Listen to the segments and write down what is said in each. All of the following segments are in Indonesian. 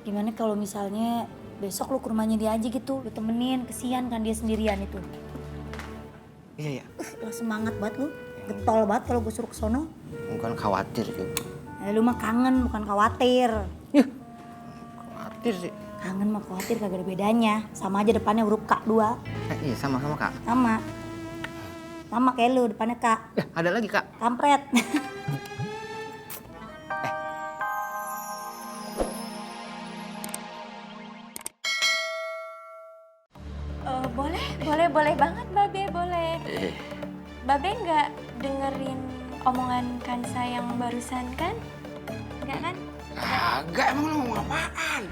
Gimana kalau misalnya besok lu ke rumahnya dia aja gitu, lu temenin, kesian kan dia sendirian itu. Iya ya. Lah semangat banget lu, getol banget kalau gue suruh ke sono. Bukan khawatir juga. Lu mah kangen bukan khawatir. Khawatir sih. Kangen mah khawatir kagak ada bedanya, sama aja depannya huruf K 2. Iya sama-sama Kak. Sama kayak lu depannya K. Ada lagi Kak. Kampret. Boleh banget Babe, boleh. Babe nggak dengerin omongan Kansa yang barusan kan? Nggak kan? Kagak, emang lu ngomong apaan?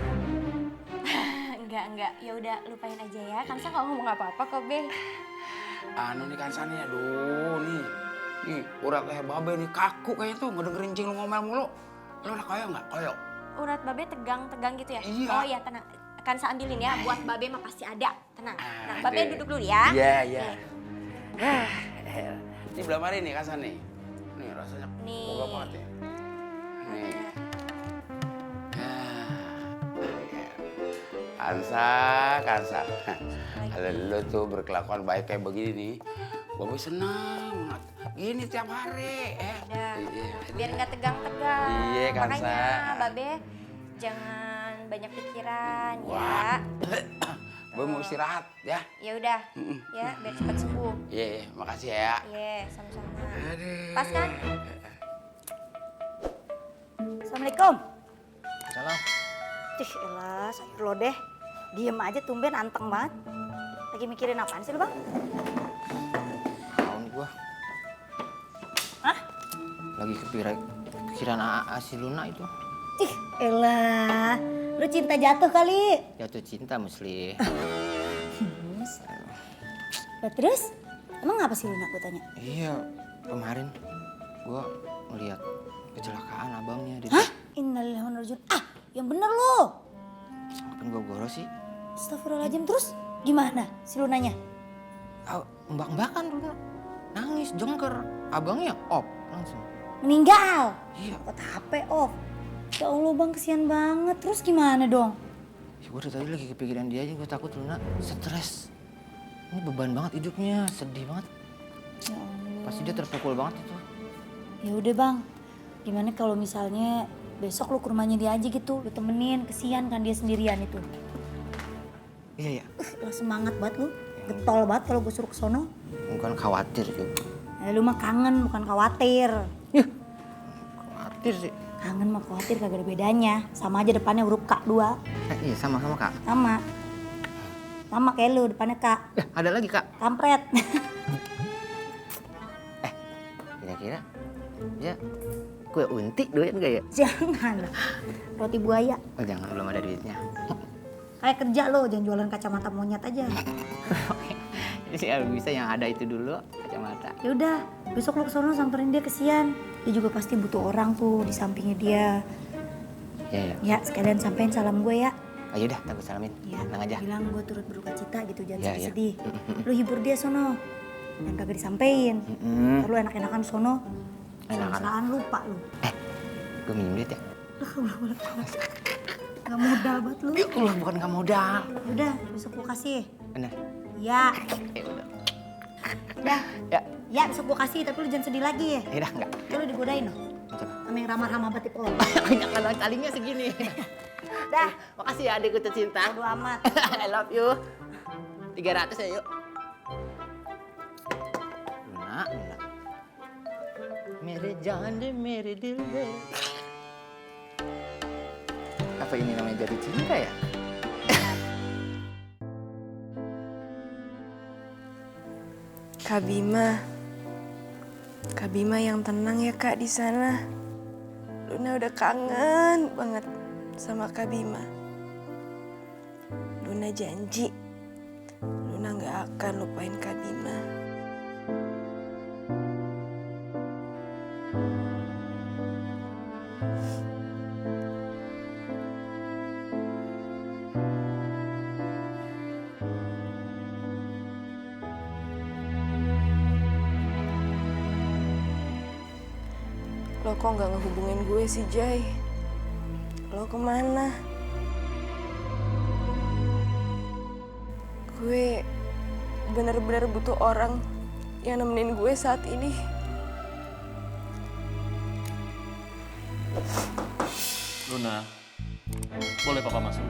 Enggak. Ya udah lupain aja ya. Kansa nggak ngomong apa-apa kok, Be. Anu nih kan nih, aduh nih. Nih, urat leher Babe nih kaku kayaknya tuh, nggak dengerin cing lu ngomel mulu. Lu udah koyo nggak? Koyo. Urat Babe tegang gitu ya? Iya. Oh iya, tenang. Kansa ambilin ya, buat Babe mah pasti ada. Tenang. Nah, Babe deh. duduk dulu ya. Iya. Ini belum hari nih Kansa nih. Nih rasanya Nih. boga banget ya. Nih. Kansa. Kalau lu tuh berkelakuan baik kayak begini nih, Babe senang banget. Gini tiap hari, Udah. Iya. Biar nggak tegang-tegang. Iya, Kansa. Makanya Babe jangan banyak pikiran Wah. ya. Gue mau istirahat ya. Ya udah, ya biar cepat sembuh. Iya, makasih ya. Iya, sama-sama. Aduh. Pas kan? Assalamualaikum. Salam. Cih elah, sayur lo deh. Diem aja tumben anteng banget. Lagi mikirin apaan sih lu bang? Tahun gua. Hah? Lagi kepikiran AA si Luna itu. Cih elah, lu cinta jatuh kali. Jatuh cinta Musli. Lah terus? Emang ngapa sih Luna gue tanya? Iya, kemarin gua ngeliat kecelakaan abangnya di. Hah? Innalillahi wa inna ilaihi raji'un. Ah, yang bener lu. Ngapain gua boros sih? Astagfirullahaladzim, terus gimana si Lunanya? Mbak-mbakan Luna. Nangis, jengker. Abangnya op langsung. Meninggal. Iya. Kok HP off? Ya Allah bang, kesian banget. Terus gimana dong? Ya, gue dari tadi lagi kepikiran dia aja, gue takut Luna stres. Ini beban banget hidupnya, sedih banget. Ya Allah. Pasti dia terpukul banget itu. Ya udah bang, gimana kalau misalnya besok lu ke rumahnya dia aja gitu, lu temenin, kesian kan dia sendirian itu. Iya ya. Lah semangat banget lu, getol banget kalau gue suruh ke sono. Bukan khawatir juga. Lu mah kangen bukan khawatir. Khawatir sih. Kangen mah khawatir kagak ada bedanya, sama aja depannya huruf K 2. Iya sama-sama Kak. Sama kayak lu depannya K. Ada lagi Kak. Kampret. Kira-kira ya kue unti doyan gak ya? Jangan lah, roti buaya. Oh jangan, belum ada duitnya. Kayak kerja lo, jangan jualan kacamata monyet aja. Jadi ya bisa yang ada itu dulu, kacamata. Ya udah, besok lo kesono samperin dia, kesian. Dia juga pasti butuh orang tuh di sampingnya dia. Iya ya. Ya, sekalian sampein salam gue ya. Oh yaudah, aku salamin. Ya, Tenang aja. bilang gue turut berduka cita gitu, jangan Ya, ya. sedih-sedih. Lu hibur dia sono. Dan kagak disampein. Ntar lu enak-enakan sono. Enakan. Salah-salahan lupa lu. Gue minjem duit ya. Gak modal banget lu. Ya Allah, bukan gak modal. Udah, besok gue kasih. Bener. Ya, Ya udah. udah. Ya, Ya, besok gue kasih, tapi lu jangan sedih lagi ya. ya udah enggak. Itu lu digodain loh. Macam Sama yang ramah-ramah batik lo. Jangan talinya segini. Dah, Makasih ya adikku tercinta. bodo amat. I love you. 300 ya yuk. Luna. Mere jande mere dilbe. Apa ini namanya jatuh cinta ya? Kak Bima yang tenang ya Kak di sana. Luna udah kangen banget sama Kak Bima. Luna janji, Luna nggak akan lupain Kak Bima. Lo kok nggak ngehubungin gue sih, Jay? Lo kemana? Gue bener-bener butuh orang yang nemenin gue saat ini. Luna, boleh papa masuk?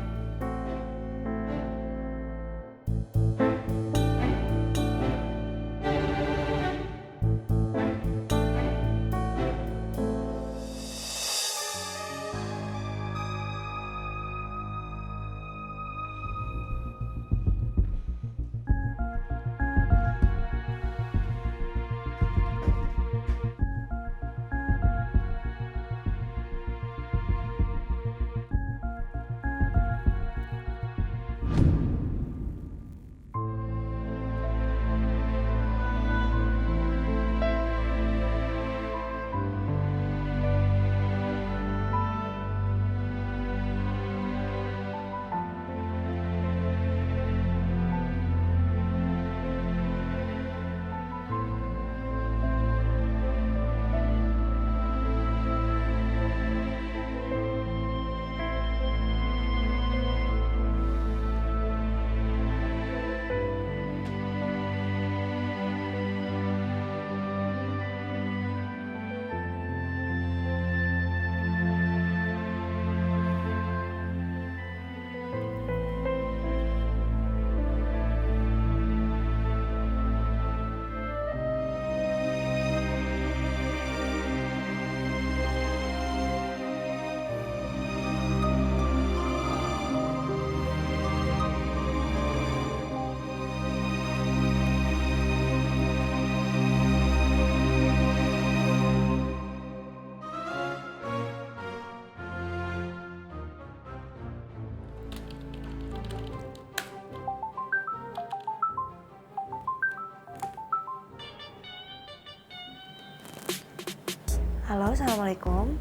Halo, assalamualaikum.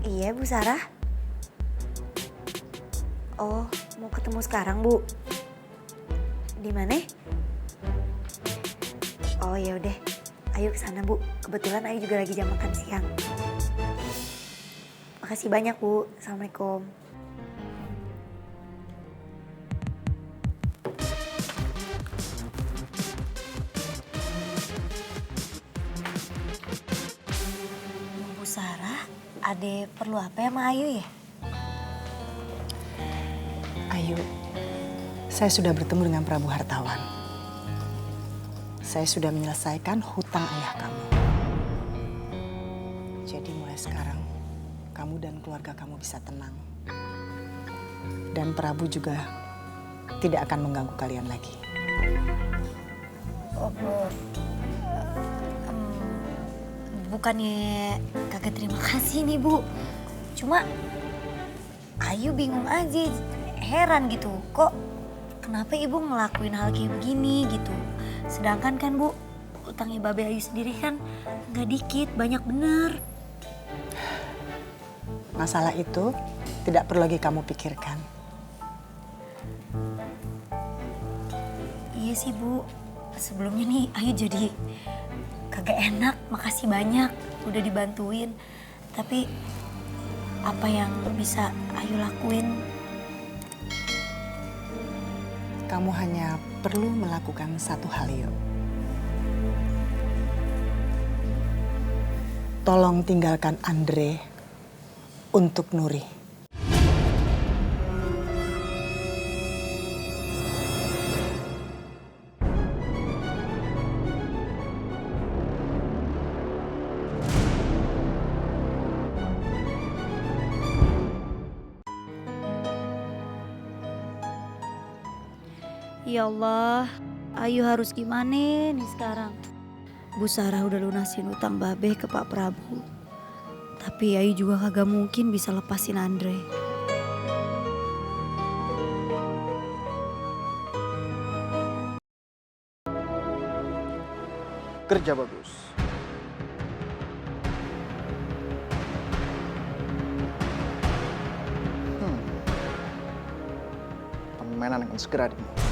Iya, Bu Sarah. Oh, mau ketemu sekarang, Bu? Di mana? Oh ya udah, ayo ke sana, Bu. Kebetulan Ayu juga lagi jam makan siang. Makasih banyak, Bu. Assalamualaikum. Bu Sarah, Ade perlu apa ya sama Ayu ya? Ayu, saya sudah bertemu dengan Prabu Hartawan. Saya sudah menyelesaikan hutang ayah kamu. Jadi mulai sekarang, kamu dan keluarga kamu bisa tenang. Dan Prabu juga tidak akan mengganggu kalian lagi. Oh, Bu. Bukannya kagak terima kasih nih, Bu. Cuma Ayu bingung aja, heran gitu. Kok kenapa Ibu ngelakuin hal kayak begini gitu. Sedangkan kan, Bu, utangnya Babe Ayu sendiri kan nggak dikit, banyak bener. Masalah itu tidak perlu lagi kamu pikirkan. Iya sih, Bu. Sebelumnya nih Ayu jadi kagak enak. Makasih banyak udah dibantuin. Tapi apa yang bisa Ayu lakuin? Kamu hanya perlu melakukan satu hal, yuk. Tolong tinggalkan Andre untuk Nuri. Ya Allah, Ayu harus gimana nih sekarang? Bu Sarah udah lunasin utang Babe ke Pak Prabu. Tapi Ayu juga kagak mungkin bisa lepasin Andre. Kerja bagus. Permainan akan segera dimulai.